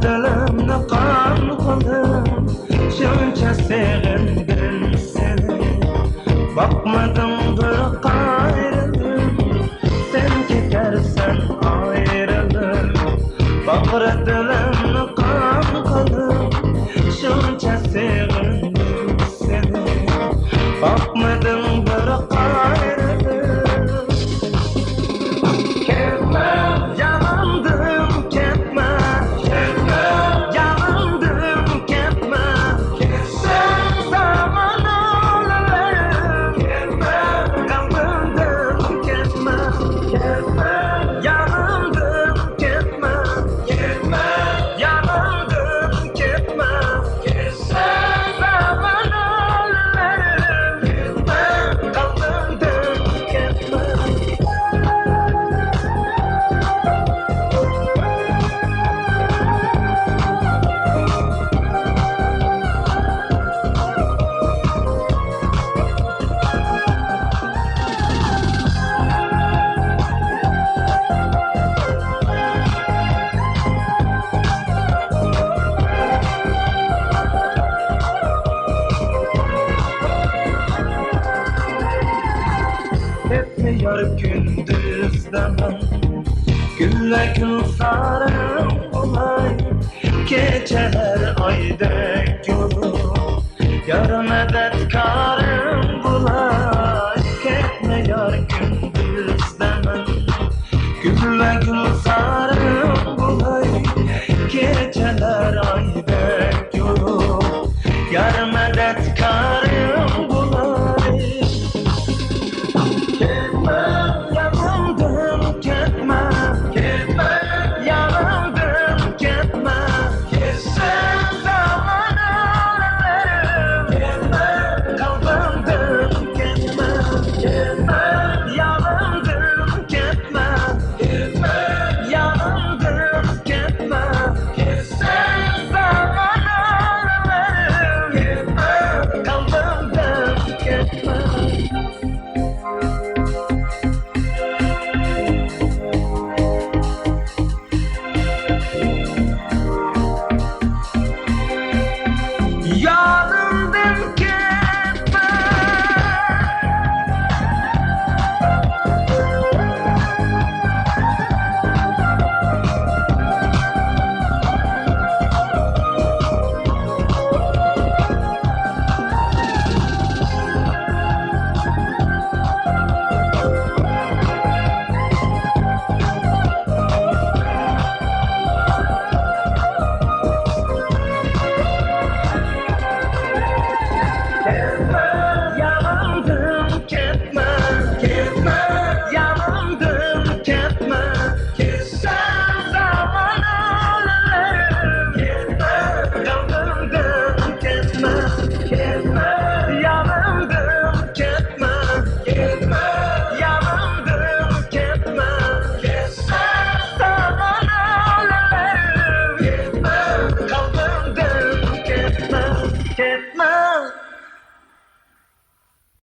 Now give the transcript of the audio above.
dilimni qon qilib shuncha sevdim seni. Bakmadım bir qayrilib, sen ketarsan ayrılib. Bag'ri dilimni qon qilib shuncha sevdim seni. Bakmadım bir qayrilib. Ketme, yalandım ketme. Ketme, yalandım ketme. Sen zaman olayım. Ketme, kalbimden ketme. Ketme, yalandım ketme. Ketme, yalandım ketme. Sen zaman olayım. Ketme, kalbimden ketme. Etmiyor gündüzden gülle gün sarım olay. Geceler aydek yolu yarım edet karım bulay. Etmiyor gündüzden gülle gün